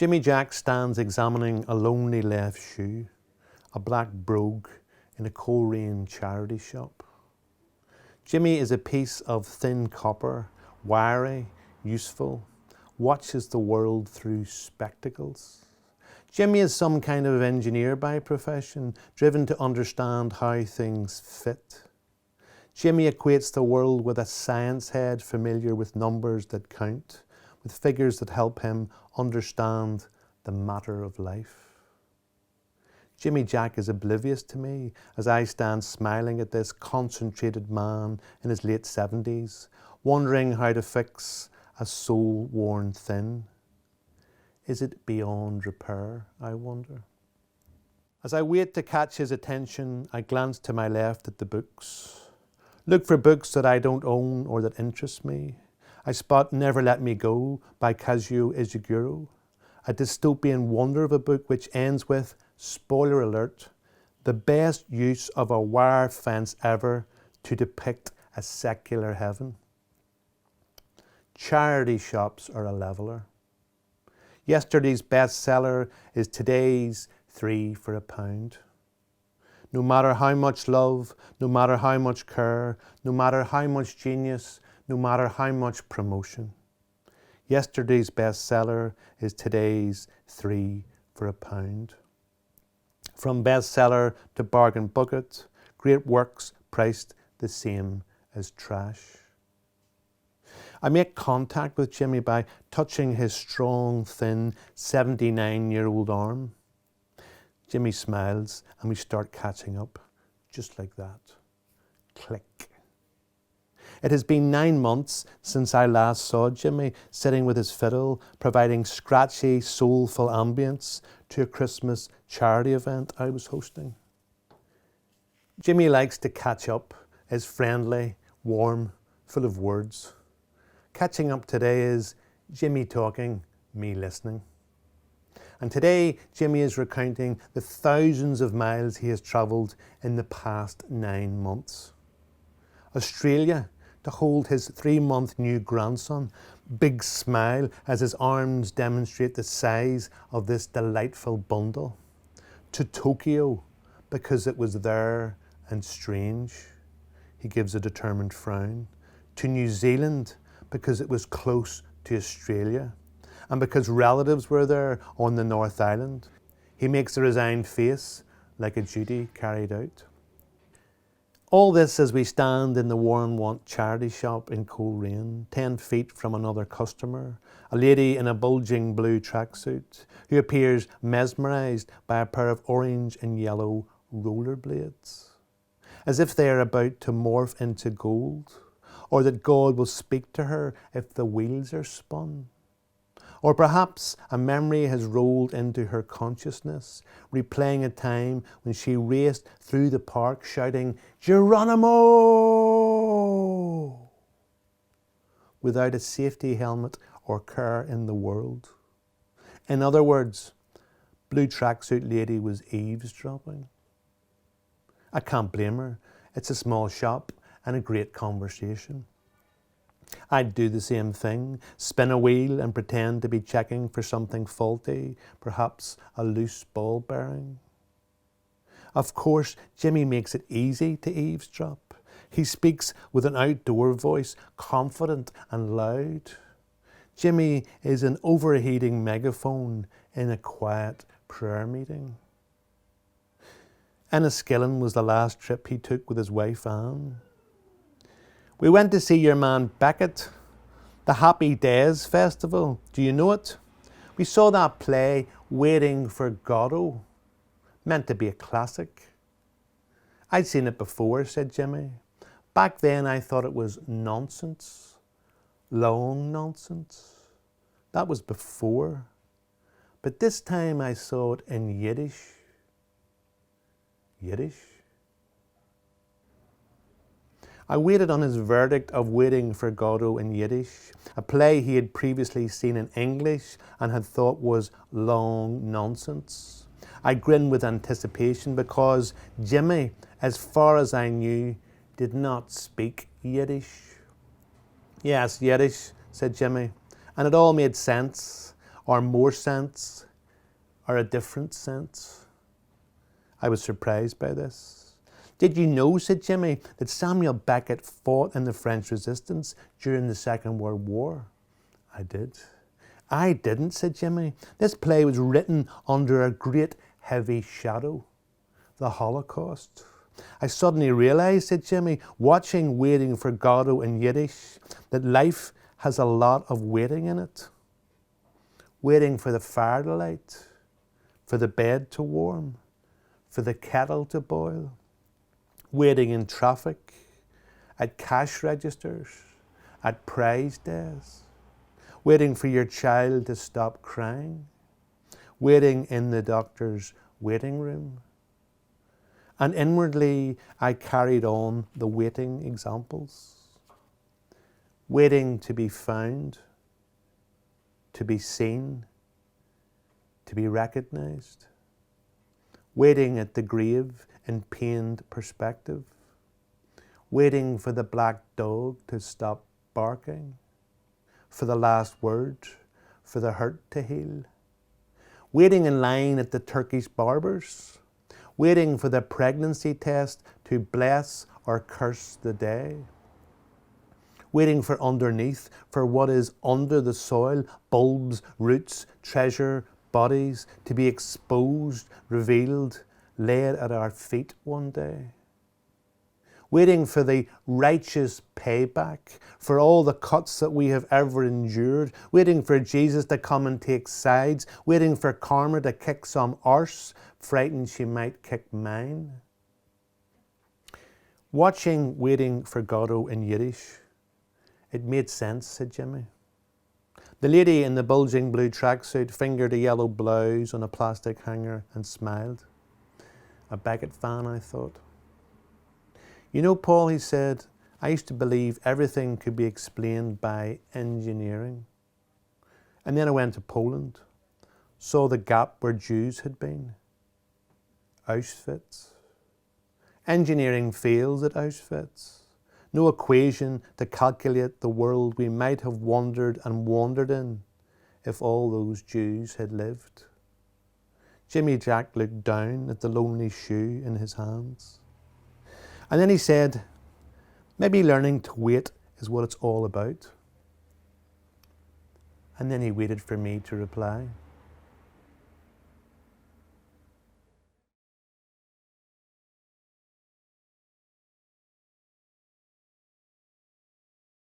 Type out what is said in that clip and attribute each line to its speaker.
Speaker 1: Jimmy Jack stands examining a lonely left shoe, a black brogue in a Coleraine charity shop. Jimmy is a piece of thin copper, wiry, useful, watches the world through spectacles. Jimmy is some kind of engineer by profession, driven to understand how things fit. Jimmy equates the world with a science head familiar with numbers that count, with figures that help him understand the matter of life. Jimmy Jack is oblivious to me as I stand smiling at this concentrated man in his late 70s, wondering how to fix a soul worn thin. Is it beyond repair, I wonder? As I wait to catch his attention, I glance to my left at the books. Look for books that I don't own or that interest me. I spot Never Let Me Go by Kazuo Ishiguro, a dystopian wonder of a book which ends with, spoiler alert, the best use of a wire fence ever to depict a secular heaven. Charity shops are a leveller. Yesterday's bestseller is today's 3 for £1. No matter how much love, no matter how much care, no matter how much genius, no matter how much promotion. Yesterday's bestseller is today's 3 for £1. From bestseller to bargain bucket, great works priced the same as trash. I make contact with Jimmy by touching his strong, thin, 79-year-old arm. Jimmy smiles and we start catching up, just like that. Click. It has been 9 months since I last saw Jimmy sitting with his fiddle, providing scratchy, soulful ambience to a Christmas charity event I was hosting. Jimmy likes to catch up, is friendly, warm, full of words. Catching up today is Jimmy talking, me listening. And today, Jimmy is recounting the thousands of miles he has travelled in the past 9 months. Australia, to hold his 3-month new grandson, big smile as his arms demonstrate the size of this delightful bundle. To Tokyo, because it was there and strange. He gives a determined frown. To New Zealand, because it was close to Australia. And because relatives were there on the North Island. He makes a resigned face, like a duty carried out. All this as we stand in the Warm Want charity shop in Coleraine, 10 feet from another customer, a lady in a bulging blue tracksuit who appears mesmerised by a pair of orange and yellow rollerblades, as if they are about to morph into gold, or that God will speak to her if the wheels are spun. Or perhaps a memory has rolled into her consciousness, replaying a time when she raced through the park shouting, "Geronimo!" without a safety helmet or care in the world. In other words, blue tracksuit lady was eavesdropping. I can't blame her. It's a small shop and a great conversation. I'd do the same thing, spin a wheel and pretend to be checking for something faulty, perhaps a loose ball bearing. Of course, Jimmy makes it easy to eavesdrop. He speaks with an outdoor voice, confident and loud. Jimmy is an overheating megaphone in a quiet prayer meeting. Enniskillen was the last trip he took with his wife Anne. We went to see your man Beckett, the Happy Days Festival. Do you know it? We saw that play, Waiting for Godot, meant to be a classic. I'd seen it before, said Jimmy. Back then I thought it was nonsense, long nonsense. That was before. But this time I saw it in Yiddish. Yiddish? I waited on his verdict of Waiting for Godot in Yiddish, a play he had previously seen in English and had thought was long nonsense. I grinned with anticipation because Jimmy, as far as I knew, did not speak Yiddish. Yes, Yiddish, said Jimmy, and it all made sense. or more sense, or a different sense? I was surprised by this. Did you know, said Jimmy, that Samuel Beckett fought in the French resistance during the Second World War? I did. I didn't, said Jimmy. This play was written under a great heavy shadow, the Holocaust. I suddenly realised, said Jimmy, watching Waiting for Godot in Yiddish, that life has a lot of waiting in it. Waiting for the fire to light, for the bed to warm, for the kettle to boil. Waiting in traffic, at cash registers, at prize days. Waiting for your child to stop crying. Waiting in the doctor's waiting room. And inwardly, I carried on the waiting examples. Waiting to be found, to be seen, to be recognised. Waiting at the grave in pained perspective. Waiting for the black dog to stop barking. For the last word, for the hurt to heal. Waiting in line at the Turkish barbers. Waiting for the pregnancy test to bless or curse the day. Waiting for underneath, for what is under the soil, bulbs, roots, treasure, bodies, to be exposed, revealed, laid at our feet one day. Waiting for the righteous payback, for all the cuts that we have ever endured, waiting for Jesus to come and take sides, waiting for karma to kick some arse, frightened she might kick mine. Watching Waiting for Godot in Yiddish, it made sense, said Jimmy. The lady in the bulging blue tracksuit fingered a yellow blouse on a plastic hanger and smiled. A Beckett fan, I thought. You know, Paul, he said, I used to believe everything could be explained by engineering. And then I went to Poland, saw the gap where Jews had been. Auschwitz. Engineering fails at Auschwitz. No equation to calculate the world we might have wandered and wandered in if all those Jews had lived. Jimmy Jack looked down at the lonely shoe in his hands. And then he said, maybe learning to wait is what it's all about. And then he waited for me to reply.